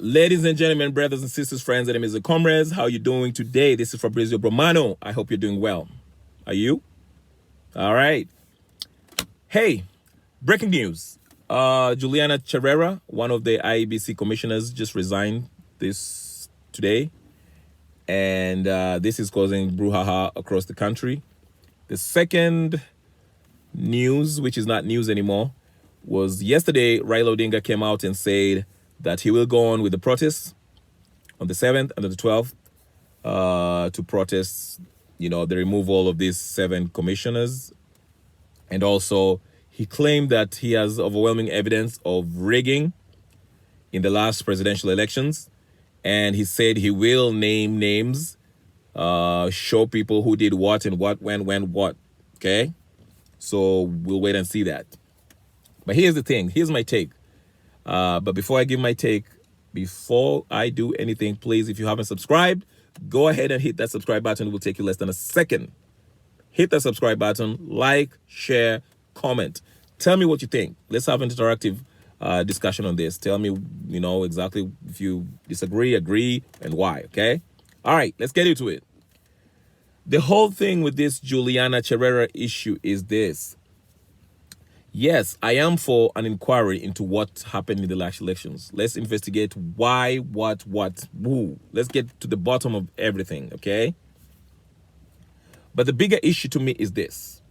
Ladies and gentlemen, brothers and sisters, friends, enemies and comrades, how you doing today? This is Fabrizio Bromano. I hope you're doing well. Are you? All right. Hey, breaking news. Juliana Cherera, one of the IEBC commissioners, just resigned this today. And this is causing brouhaha across the country. The second news, which is not news anymore, was yesterday. Raila Odinga came out and said that he will go on with the protests on the 7th and the 12th to protest, the removal of these 7 commissioners. And also, he claimed that he has overwhelming evidence of rigging in the last presidential elections. And he said he will name names, show people who did what and what, when, what. Okay? So we'll wait and see that. But here's the thing. Here's my take. But before I give my take, before I do anything, please, if you haven't subscribed, go ahead and hit that subscribe button. It will take you less than a second. Hit that subscribe button, like, share, comment. Tell me what you think. Let's have an interactive discussion on this. Tell me, exactly if you disagree, agree, and why, okay? All right, let's get into it. The whole thing with this Juliana Cherera issue is this. Yes, I am for an inquiry into what happened in the last elections. Let's investigate why, what, who. Let's get to the bottom of everything, okay? But the bigger issue to me is this.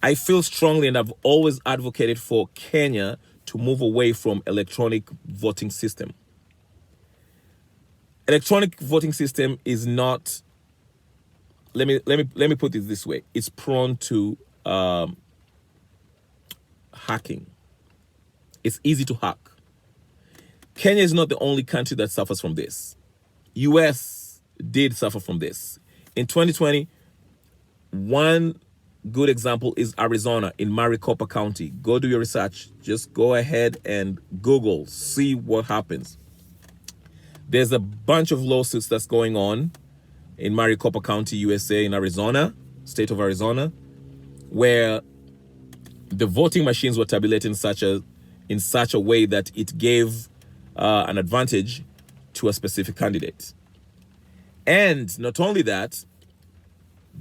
I feel strongly, and I've always advocated for Kenya to move away from electronic voting system. Electronic voting system is not, let me put it this way. It's prone to hacking. It's easy to hack. Kenya is not the only country that suffers from this. US did suffer from this. In 2020, one good example is Arizona in Maricopa County. Go do your research. Just go ahead and Google, see what happens. There's a bunch of lawsuits that's going on in Maricopa County, USA, in Arizona, state of Arizona, where the voting machines were tabulated in such a way that it gave an advantage to a specific candidate. And not only that,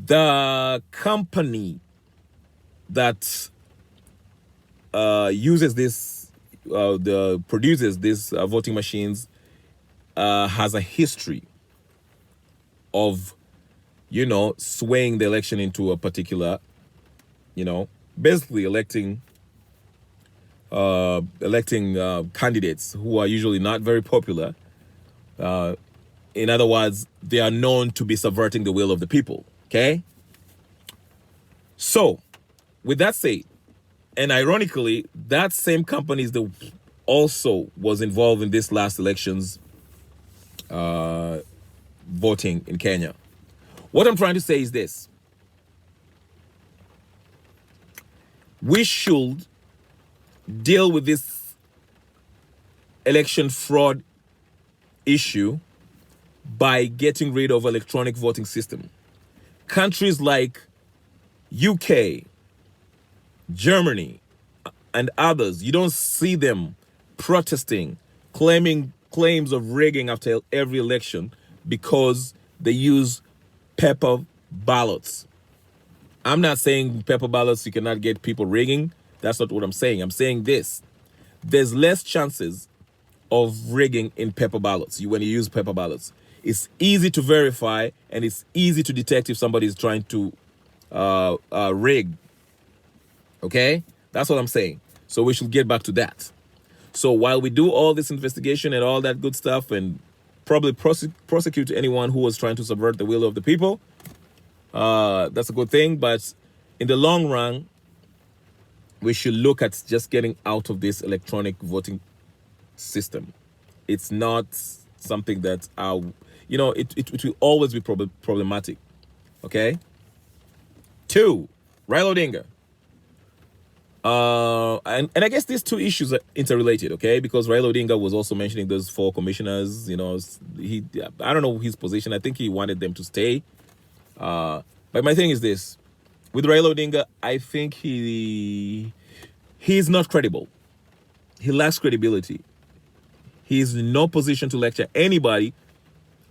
the company that uses this, produces these voting machines, has a history of, swaying the election into a particular, basically electing candidates who are usually not very popular. In other words, they are known to be subverting the will of the people. Okay? So, with that said, and ironically, that same company is also was involved in this last elections voting in Kenya. What I'm trying to say is this. We should deal with this election fraud issue by getting rid of electronic voting system. Countries like UK, Germany, and others, you don't see them protesting, claiming claims of rigging after every election because they use paper ballots. I'm not saying paper ballots, you cannot get people rigging. That's not what I'm saying. I'm saying this. There's less chances of rigging in paper ballots when you use paper ballots. It's easy to verify, and it's easy to detect if somebody is trying to rig. Okay? That's what I'm saying. So we should get back to that. So while we do all this investigation and all that good stuff and probably prosecute anyone who was trying to subvert the will of the people, that's a good thing. But in the long run, we should look at just getting out of this electronic voting system. It's not something that, it will always be problematic. Okay? 2, Raila Odinga. And I guess these two issues are interrelated, okay? Because Raila Odinga was also mentioning those 4 commissioners. I don't know his position. I think he wanted them to stay. But my thing is this. With Raila Odinga, I think he's not credible. He lacks credibility. He is in no position to lecture anybody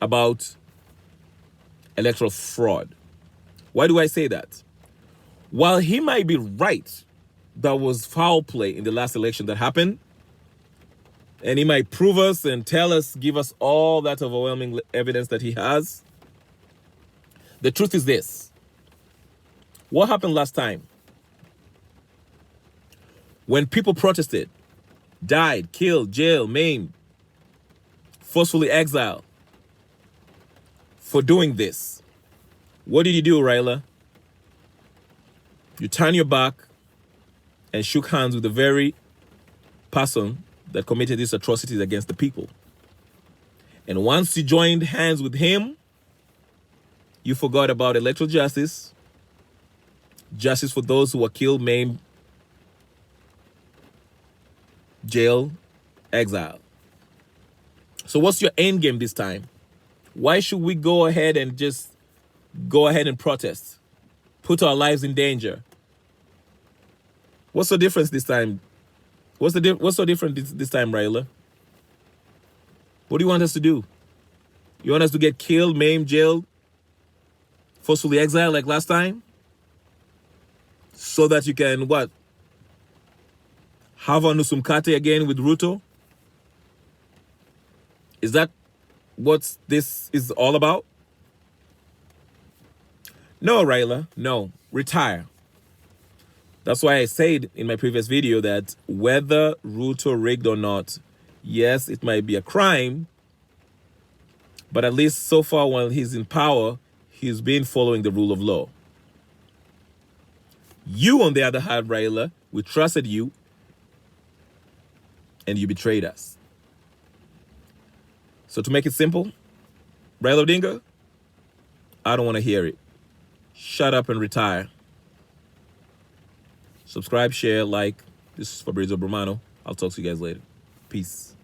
about electoral fraud. Why do I say that? While he might be right, there was foul play in the last election that happened, and he might prove us and tell us, give us all that overwhelming evidence that he has. The truth is this. What happened last time? When people protested, died, killed, jailed, maimed, forcefully exiled for doing this, what did you do, Raila? You turned your back and shook hands with the very person that committed these atrocities against the people. And once you joined hands with him, you forgot about electoral justice, justice for those who were killed, maimed, jailed, exiled. So what's your end game this time? Why should we go ahead and just go ahead and protest? Put our lives in danger? What's the difference this time? What's so different this time, Raila? What do you want us to do? You want us to get killed, maimed, jailed, forcefully exiled like last time? So that you can, what? Have a Nusumkate again with Ruto? Is that what this is all about? No, Raila, no. Retire. That's why I said in my previous video that whether Ruto rigged or not, yes, it might be a crime, but at least so far while he's in power, he's been following the rule of law. You, on the other hand, Raila, we trusted you, and you betrayed us. So to make it simple, Raila Odinga, I don't want to hear it. Shut up and retire. Subscribe, share, like. This is Fabrizio Bromano. I'll talk to you guys later. Peace.